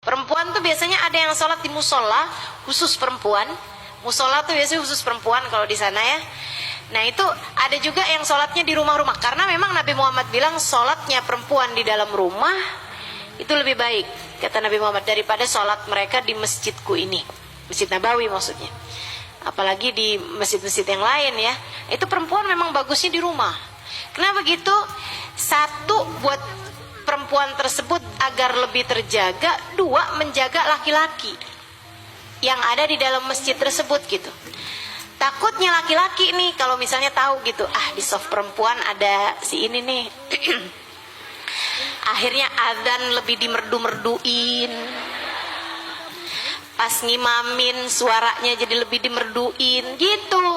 Perempuan tuh biasanya ada yang sholat di musola khusus perempuan. Musola tuh biasanya khusus perempuan kalau di sana ya. Nah itu ada juga yang sholatnya di rumah-rumah. Karena memang Nabi Muhammad bilang sholatnya perempuan di dalam rumah itu lebih baik, kata Nabi Muhammad, daripada sholat mereka di masjidku ini. Masjid Nabawi maksudnya. Apalagi di masjid-masjid yang lain ya. Itu perempuan memang bagusnya di rumah. Kenapa gitu? Satu, buat perempuan tersebut agar lebih terjaga. Dua, menjaga laki-laki yang ada di dalam masjid tersebut gitu. Takutnya laki-laki nih kalau misalnya tahu gitu, di soft perempuan ada si ini nih. Akhirnya adzan lebih dimerdu-merduin. Pas ngimamin suaranya jadi lebih dimerduin gitu.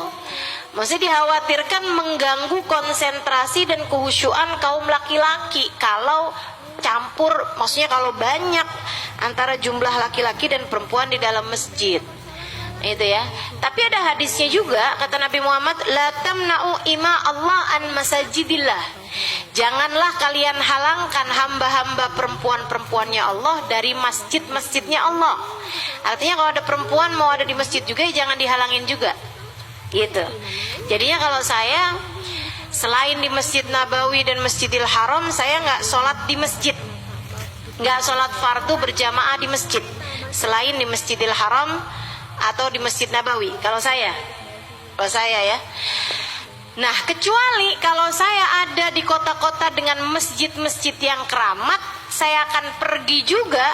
Maksudnya dikhawatirkan mengganggu konsentrasi dan kehusyuan kaum laki-laki kalau campur, maksudnya kalau banyak antara jumlah laki-laki dan perempuan di dalam masjid. Itu ya. Tapi ada hadisnya juga, kata Nabi Muhammad, la tamna'u ima Allah an masajidillah. Janganlah kalian halangkan hamba-hamba perempuan-perempuannya Allah dari masjid-masjidnya Allah. Artinya kalau ada perempuan mau ada di masjid juga, ya jangan dihalangin juga. Gitu. Jadinya kalau saya selain di Masjid Nabawi dan Masjidil Haram, saya nggak sholat di masjid, nggak sholat fardu berjamaah di masjid selain di Masjidil Haram atau di Masjid Nabawi. Kalau saya ya. Nah kecuali kalau saya ada di kota-kota dengan masjid-masjid yang keramat, saya akan pergi juga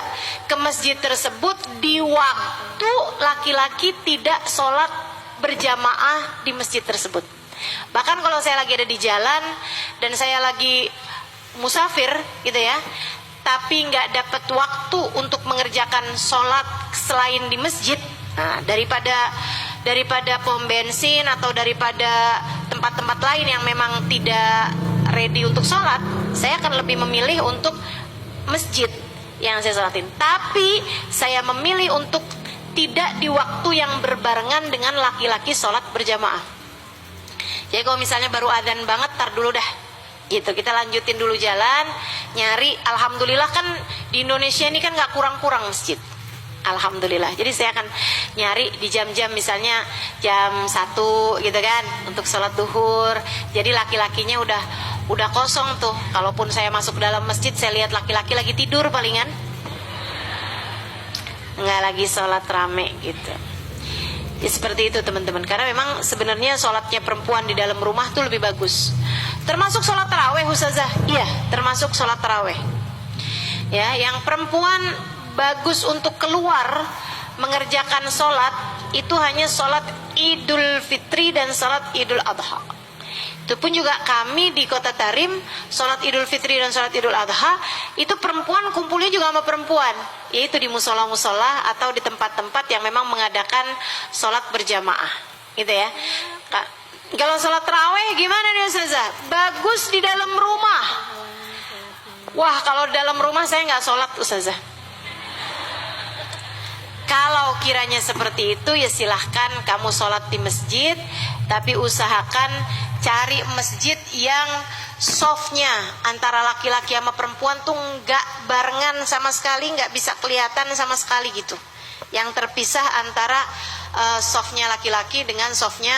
ke masjid tersebut di waktu laki-laki tidak sholat berjamaah di masjid tersebut. Bahkan kalau saya lagi ada di jalan dan saya lagi musafir gitu ya, tapi nggak dapat waktu untuk mengerjakan sholat selain di masjid, daripada pom bensin atau daripada tempat-tempat lain yang memang tidak ready untuk sholat, saya akan lebih memilih untuk masjid yang saya sholatin. Tapi saya memilih untuk tidak di waktu yang berbarengan dengan laki-laki sholat berjamaah. Jadi kalau misalnya baru adzan banget, tar dulu dah gitu, kita lanjutin dulu jalan nyari. Alhamdulillah kan di Indonesia ini kan gak kurang-kurang masjid, alhamdulillah. Jadi saya akan nyari di jam-jam misalnya jam 1 gitu kan untuk sholat duhur. Jadi laki-lakinya udah kosong tuh. Kalaupun saya masuk dalam masjid, saya lihat laki-laki lagi tidur palingan, nggak lagi sholat rame gitu. Ya seperti itu teman-teman. Karena memang sebenarnya sholatnya perempuan di dalam rumah tuh lebih bagus. Termasuk sholat taraweh Ustazah. Iya, termasuk sholat taraweh. Ya, yang perempuan bagus untuk keluar mengerjakan sholat itu hanya sholat Idul Fitri dan sholat Idul Adha. Itu pun juga kami di Kota Tarim, sholat Idul Fitri dan sholat Idul Adha itu perempuan kumpulnya juga sama perempuan, yaitu di musola-musola atau di tempat-tempat yang memang mengadakan sholat berjamaah gitu ya. Kalau sholat taraweh gimana nih Ustazah? Bagus di dalam rumah. Wah, kalau di dalam rumah saya nggak sholat Ustazah. Kalau kiranya seperti itu, ya silahkan kamu sholat di masjid, tapi usahakan cari masjid yang softnya antara laki-laki sama perempuan tuh nggak barengan sama sekali, nggak bisa kelihatan sama sekali gitu. Yang terpisah antara softnya laki-laki dengan softnya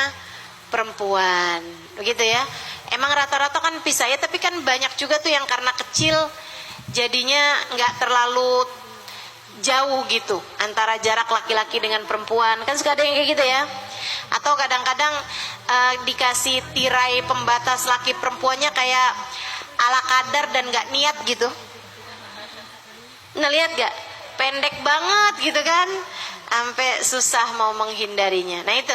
perempuan, begitu ya. Emang rata-rata kan pisah ya, tapi kan banyak juga tuh yang karena kecil jadinya nggak terlalu jauh gitu antara jarak laki-laki dengan perempuan, kan suka ada yang kayak gitu ya. Atau kadang-kadang dikasih tirai pembatas laki perempuannya kayak ala kadar dan gak niat gitu. Nah lihat gak, pendek banget gitu kan, sampai susah mau menghindarinya. Nah itu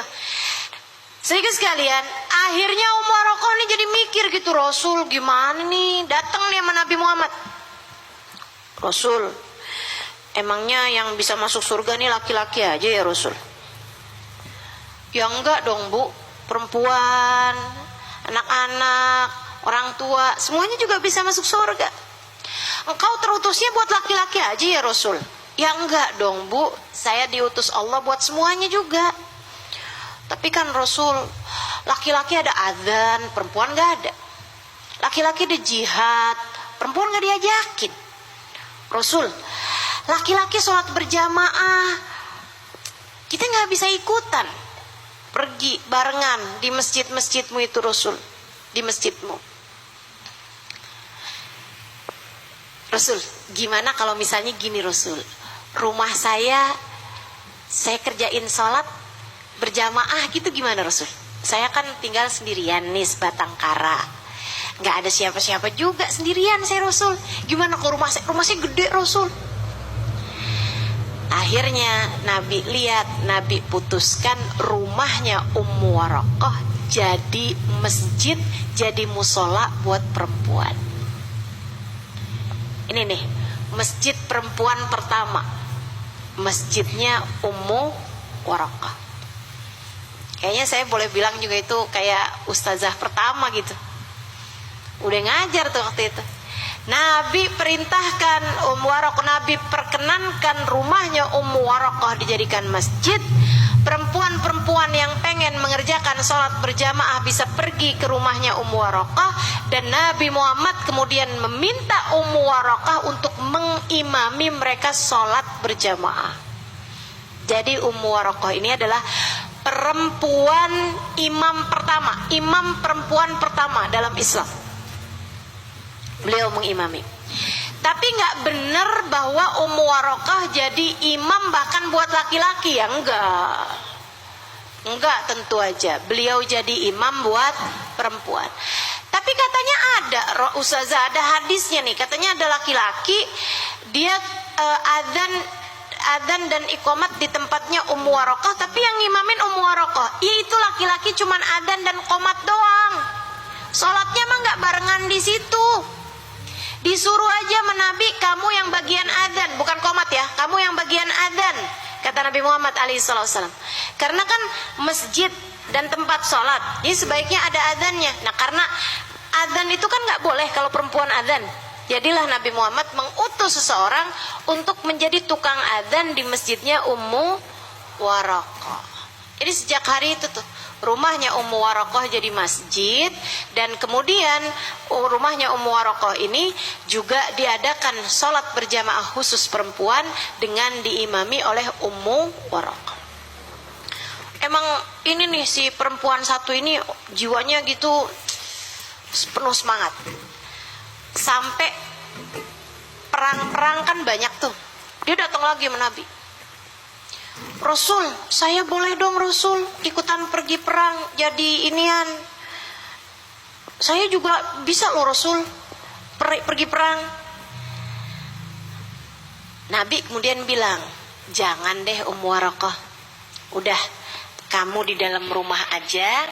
sehingga sekalian, akhirnya Maroko ini jadi mikir gitu, Rasul gimana nih, datang nih sama Nabi Muhammad. Rasul, emangnya yang bisa masuk surga nih laki-laki aja ya Rasul? Ya enggak dong Bu, perempuan, anak-anak, orang tua, semuanya juga bisa masuk surga. Engkau terutusnya buat laki-laki aja ya Rasul? Ya enggak dong Bu, saya diutus Allah buat semuanya juga. Tapi kan Rasul, laki-laki ada adzan, perempuan gak ada. Laki-laki ada jihad, perempuan gak diajakin. Rasul, laki-laki sholat berjamaah, kita nggak bisa ikutan pergi barengan di masjidmu itu Rasul, di masjidmu. Rasul, gimana kalau misalnya gini Rasul, rumah saya kerjain sholat berjamaah gitu, gimana Rasul? Saya kan tinggal sendirian nih sebatang kara, nggak ada siapa-siapa juga, sendirian saya Rasul. Gimana kalau rumah saya gede Rasul? Akhirnya Nabi lihat, Nabi putuskan rumahnya Ummu Waraqah jadi masjid, jadi musola buat perempuan. Ini nih, masjid perempuan pertama, masjidnya Ummu Waraqah. Kayaknya saya boleh bilang juga itu kayak ustazah pertama gitu. Udah ngajar tuh waktu itu. Nabi perintahkan Ummu Waraqah, Nabi perkenankan rumahnya Ummu Waraqah dijadikan masjid. Perempuan-perempuan yang pengen mengerjakan sholat berjamaah bisa pergi ke rumahnya Ummu Waraqah. Dan Nabi Muhammad kemudian meminta Ummu Waraqah untuk mengimami mereka sholat berjamaah. Jadi Ummu Waraqah ini adalah perempuan imam pertama, imam perempuan pertama dalam Islam. Beliau mengimami. Tapi nggak benar bahwa Ummu Waraqah jadi imam bahkan buat laki-laki, ya enggak tentu aja. Beliau jadi imam buat perempuan. Tapi katanya ada, Ustazah, ada hadisnya nih, katanya ada laki-laki dia adzan dan iqamat di tempatnya Ummu Waraqah, tapi yang ngimamin Ummu Waraqah yaitu laki-laki cuman adzan dan qomat doang. Sholatnya mah nggak barengan di situ. Disuruh aja menabi, kamu yang bagian adzan, bukan qomat ya, kamu yang bagian adzan, kata Nabi Muhammad alaihissalam. Karena kan masjid dan tempat sholat, jadi sebaiknya ada adzannya. Nah karena adzan itu kan nggak boleh kalau perempuan adzan. Jadilah Nabi Muhammad mengutus seseorang untuk menjadi tukang adzan di masjidnya Ummu Waraqah. Jadi sejak hari itu tuh rumahnya Ummu Waraqah jadi masjid, dan kemudian rumahnya Ummu Waraqah ini juga diadakan sholat berjamaah khusus perempuan dengan diimami oleh Ummu Waraqah. Emang ini nih si perempuan satu ini jiwanya gitu penuh semangat. Sampai perang-perang kan banyak tuh, dia datang lagi sama Nabi. Rasul, saya boleh dong Rasul ikutan pergi perang, jadi inian. Saya juga bisa loh Rasul pergi perang. Nabi kemudian bilang, jangan deh Ummu Waraqah, udah kamu di dalam rumah aja.